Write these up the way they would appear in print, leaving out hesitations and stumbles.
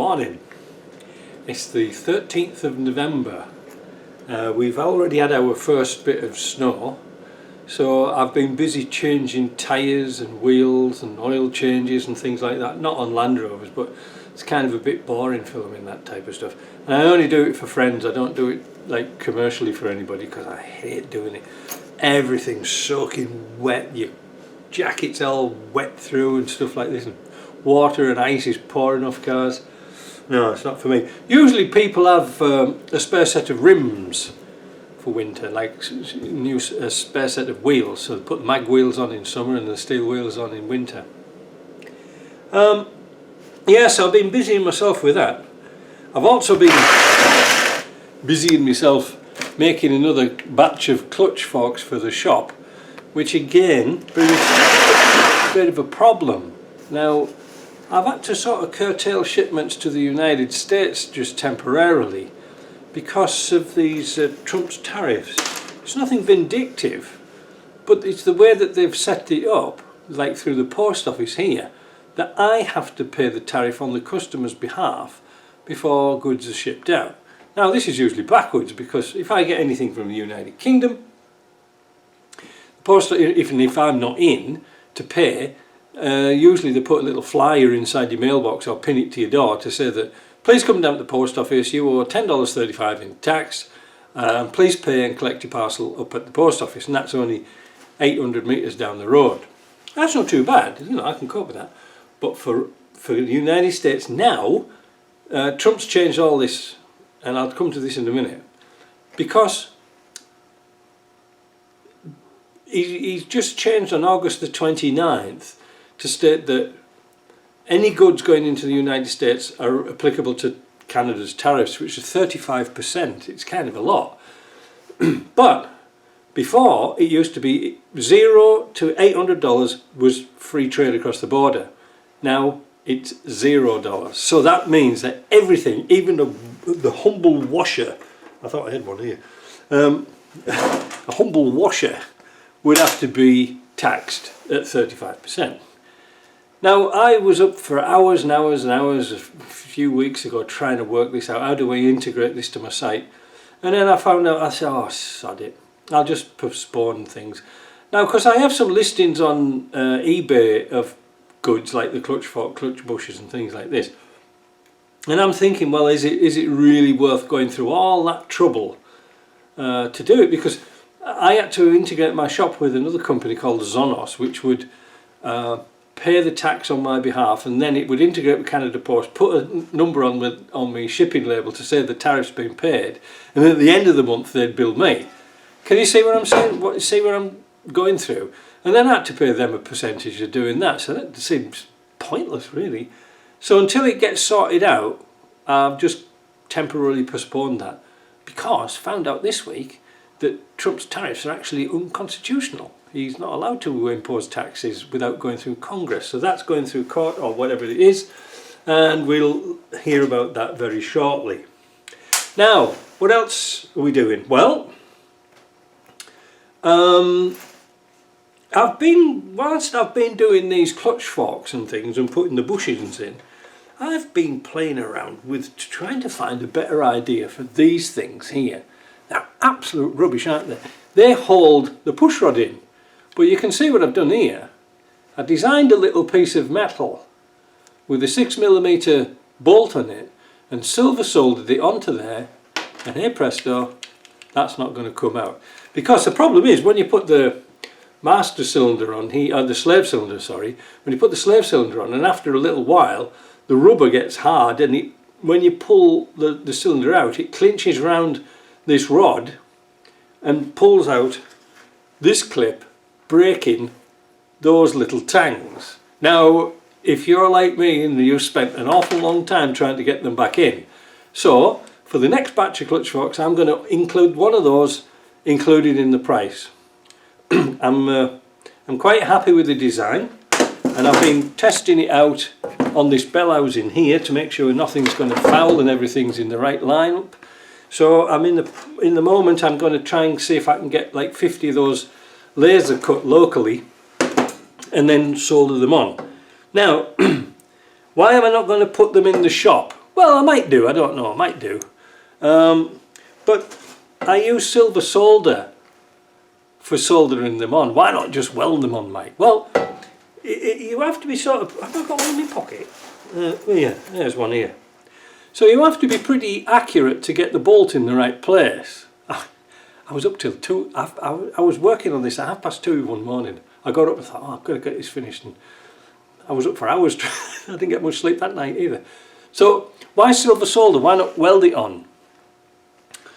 Morning. It's the 13th of November. We've already had our first bit of snow, so I've been busy changing tyres and wheels and oil changes and things like that. Not on Land Rovers, but it's kind of a bit boring filming that type of stuff. And I only do it for friends. I don't do it like commercially for anybody because I hate doing it. Everything's soaking wet, your jacket's all wet through and stuff like this, and water and ice is pouring off cars. No, it's not for me. Usually people have a spare set of rims for winter, like a spare set of wheels, so they put mag wheels on in summer and the steel wheels on in winter. Yeah, so I've been busying myself with that. I've also been busying myself making another batch of clutch forks for the shop, which again brings a bit of a problem. Now, I've had to sort of curtail shipments to the United States just temporarily because of these Trump's tariffs. It's nothing vindictive, but it's the way that they've set it up, like through the post office here, that I have to pay the tariff on the customer's behalf before goods are shipped out. Now, this is usually backwards, because if I get anything from the United Kingdom, even if I'm not in to pay, usually they put a little flyer inside your mailbox or pin it to your door to say that please come down to the post office, you owe $10.35 in tax, please pay and collect your parcel up at the post office, and that's only 800 metres down the road. That's not too bad, you know, I can cope with that. But for the United States now, Trump's changed all this, and I'll come to this in a minute, because he's just changed on August the 29th to state that any goods going into the United States are applicable to Canada's tariffs, which is 35%. It's kind of a lot. But before, it used to be $0 to $800 was free trade across the border. Now it's $0. So that means that everything, even the humble washer, I thought I had one here, a humble washer would have to be taxed at 35%. Now, I was up for hours and hours and hours a few weeks ago trying to work this out. How do I integrate this to my site? And then I found out, I said, oh, sod it, I'll just postpone things. Now, because I have some listings on eBay of goods like the clutch fork, clutch bushes and things like this. And I'm thinking, well, is it really worth going through all that trouble to do it? Because I had to integrate my shop with another company called Zonos, which would pay the tax on my behalf, and then it would integrate with Canada Post, put a number on my shipping label to say the tariff's been paid, and then at the end of the month they'd bill me. Can you see what I'm saying? See what I'm going through? And then I had to pay them a percentage of doing that, so that seems pointless really. So until it gets sorted out, I've just temporarily postponed that, because found out this week that Trump's tariffs are actually unconstitutional. He's not allowed to impose taxes without going through Congress. So that's going through court or whatever it is, and we'll hear about that very shortly. Now, what else are we doing? Well, whilst I've been doing these clutch forks and things and putting the bushings in, I've been playing around with trying to find a better idea for these things here. They're absolute rubbish, aren't they? They hold the push rod in. But you can see what I've done here. I designed a little piece of metal with a 6mm bolt on it and silver soldered it onto there, and hey presto, that's not going to come out. Because the problem is, when you put the master cylinder on here, or the slave cylinder, sorry, when you put the slave cylinder on, and after a little while the rubber gets hard, and when you pull the cylinder out, it clinches around this rod and pulls out this clip, breaking those little tangs. Now, if you're like me and you've spent an awful long time trying to get them back in, so for the next batch of clutch forks I'm going to include one of those included in the price. I'm quite happy with the design, and I've been testing it out on this bell housing here to make sure nothing's going to foul and everything's in the right lineup. So I'm in the moment I'm going to try and see if I can get like 50 of those laser cut locally and then solder them on. Now, why am I not going to put them in the shop Well, I might do, I don't know, I might do. But I use silver solder for soldering them on. Why not just weld them on, Mike? Well, you have to be sort of... Have I got one in my pocket? Yeah, there's one here. So you have to be pretty accurate to get the bolt in the right place. I was up till 2. I was working on this at 2:30 one morning. I got up and thought, oh, I've got to get this finished. And I was up for hours. I didn't get much sleep that night either. So why silver solder? Why not weld it on?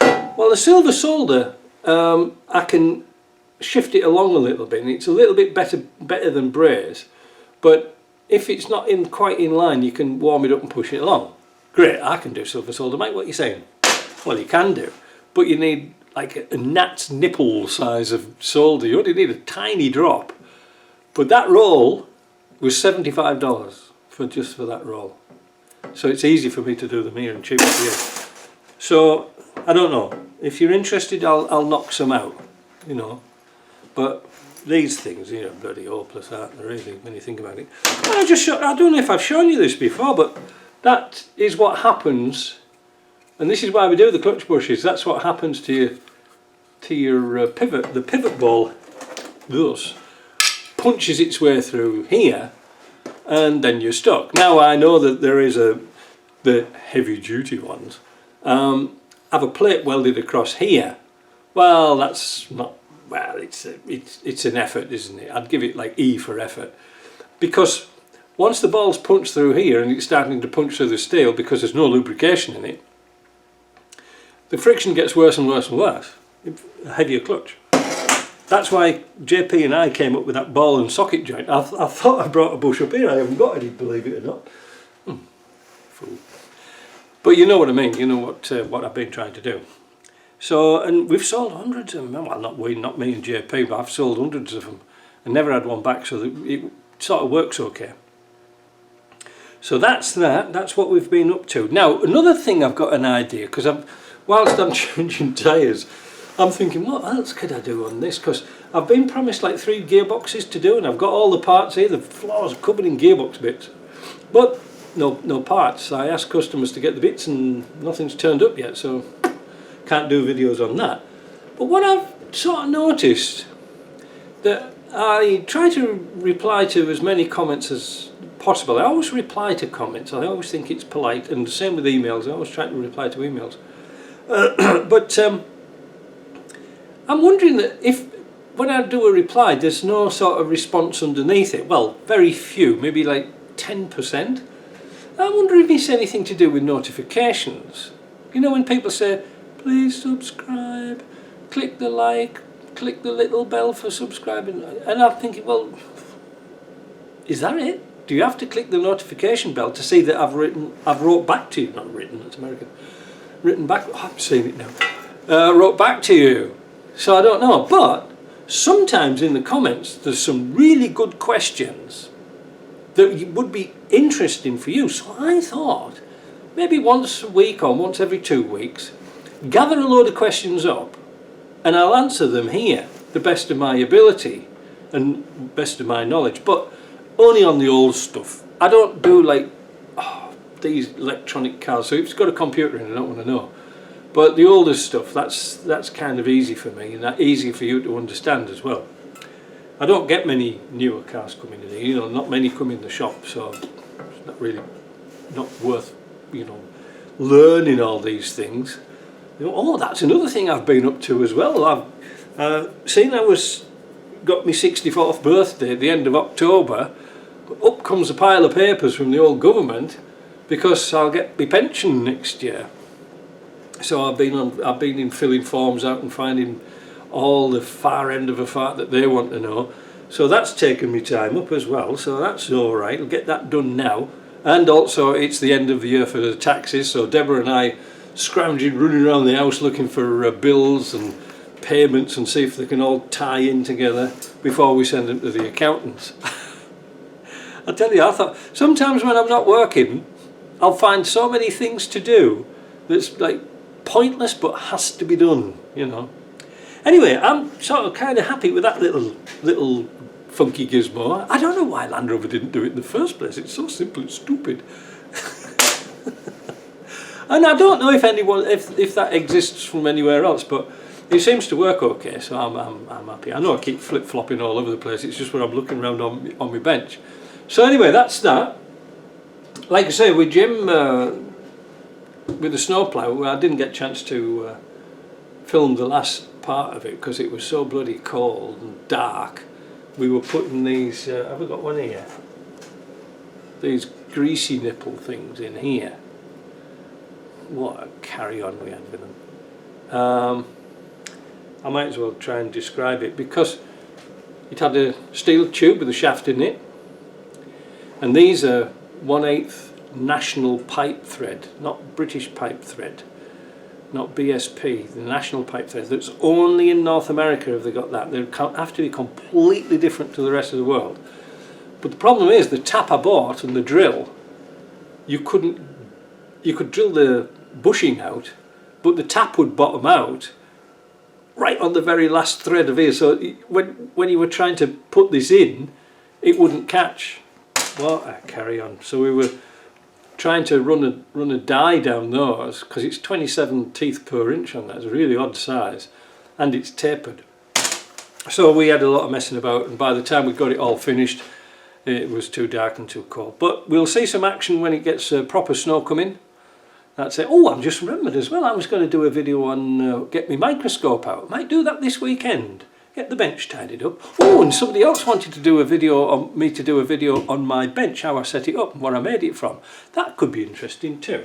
Well, the silver solder, I can shift it along a little bit, and it's a little bit better than braze. But if it's not quite in line, you can warm it up and push it along. Great, I can do silver solder. Mate, what are you saying? Well, you can do, but you need like a gnat's nipple size of solder. You only need a tiny drop. But that roll was $75 just for that roll. So it's easy for me to do them here and cheap for you. So I don't know. If you're interested, I'll knock some out, you know. But these things, you know, bloody hopeless, aren't they, really, when you think about it. I don't know if I've shown you this before, but that is what happens, and this is why we do the clutch bushes. That's what happens to your pivot. The pivot ball, thus, punches its way through here, and then you're stuck. Now I know that there is the heavy duty ones have a plate welded across here. Well, that's not. Well, it's an effort, isn't it? I'd give it like E for effort, because once the ball's punched through here and it's starting to punch through the steel because there's no lubrication in it, the friction gets worse and worse and worse. A heavier clutch. That's why JP and I came up with that ball and socket joint. I thought I brought a bush up here. I haven't got any, believe it or not. Fool. But you know what I mean. You know what I've been trying to do. So, and we've sold hundreds of them. Well, not me and JP, but I've sold hundreds of them and never had one back, so that it sort of works okay. So that's that. That's what we've been up to. Now, another thing, I've got an idea, because whilst I'm changing tyres, I'm thinking, what else could I do on this? Because I've been promised like 3 gearboxes to do, and I've got all the parts here. The floor's covered in gearbox bits, but no parts. So I asked customers to get the bits, and nothing's turned up yet. So can't do videos on that. But what I've sort of noticed, that I try to reply to as many comments as possible. I always reply to comments. I always think it's polite, and the same with emails. I always try to reply to emails. But I'm wondering that if when I do a reply there's no sort of response underneath it, well, very few, maybe like 10%. I wonder if it's anything to do with notifications. You know, when people say, please subscribe, click the like, click the little bell for subscribing, and I'm thinking, well, is that it? Do you have to click the notification bell to see that I've wrote back to you? Not written, that's American. Written back, oh, I'm saying it now. Wrote back to you. So I don't know, but sometimes in the comments there's some really good questions that would be interesting for you. So I thought maybe once a week or once every 2 weeks, gather a load of questions up and I'll answer them here, the best of my ability and best of my knowledge, but only on the old stuff. I don't do like these electronic cars, so if it's got a computer in it, I don't want to know. But the older stuff, that's kind of easy for me, and that easy for you to understand as well. I don't get many newer cars coming in here, you know, not many come in the shop, so it's not worth, you know, learning all these things. You know, oh, that's another thing I've been up to as well. I've seen got my 64th birthday at the end of October. Up comes a pile of papers from the old government because I'll get my pension next year. So I've been in filling forms out and finding all the far end of a fart that they want to know. So that's taken me time up as well. So that's all right. I'll get that done now. And also it's the end of the year for the taxes. So Deborah and I scrounging, running around the house looking for bills and payments and see if they can all tie in together before we send them to the accountants. I tell you, I thought sometimes when I'm not working, I'll find so many things to do that's like pointless but has to be done, you know. Anyway, I'm sort of kind of happy with that little funky gizmo. I don't know why Land Rover didn't do it in the first place. It's so simple and stupid. And I don't know if anyone, if that exists from anywhere else, but it seems to work okay, so I'm happy. I know I keep flip-flopping all over the place, it's just when I'm looking around on my bench. So anyway, that's that. Like I say, with Jim, with the snowplow, I didn't get a chance to film the last part of it because it was so bloody cold and dark. We were putting these, have we got one here? These greasy nipple things in here. What a carry-on we had with them. I might as well try and describe it because it had a steel tube with a shaft in it, and these are 1/8 national pipe thread, not British pipe thread, not BSP, the national pipe thread. That's only in North America have they got that. They have to be completely different to the rest of the world. But the problem is the tap I bought and the drill, you could drill the bushing out, but the tap would bottom out right on the very last thread of here. So when you were trying to put this in, it wouldn't catch. What a carry on. So we were trying to run a die down those because it's 27 teeth per inch on that. It's a really odd size, and it's tapered. So we had a lot of messing about, and by the time we got it all finished, it was too dark and too cold. But we'll see some action when it gets proper snow coming. That's it. Oh, I've just remembered as well, I was going to do a video on get my microscope out. Might do that this weekend. Get the bench tidied up. Oh, and somebody else wanted to do a video on me to do a video on my bench, how I set it up and where I made it from. That could be interesting too.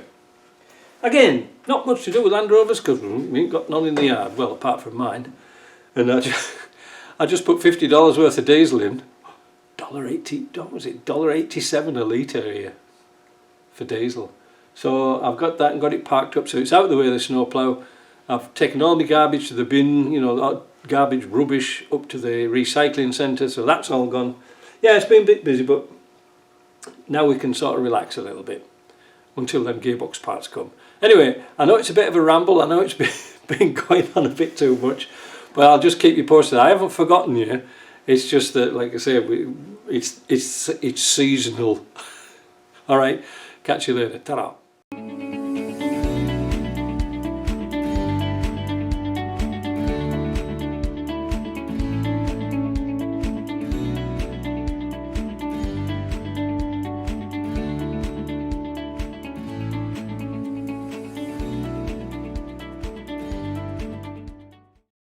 Again, not much to do with Land Rovers because we ain't got none in the yard. Well, apart from mine. And I just put $50 worth of diesel in. $1.80, was it $1.87 a litre here for diesel. So I've got that and got it parked up so it's out of the way of the snowplow. I've taken all my garbage to the bin, you know, garbage, rubbish up to the recycling centre, so that's all gone. Yeah, it's been a bit busy, but now we can sort of relax a little bit until them gearbox parts come. Anyway, I know it's a bit of a ramble, I know it's been going on a bit too much, but I'll just keep you posted. I haven't forgotten you, it's just that, like I say, it's seasonal. Alright, catch you later, ta-ra.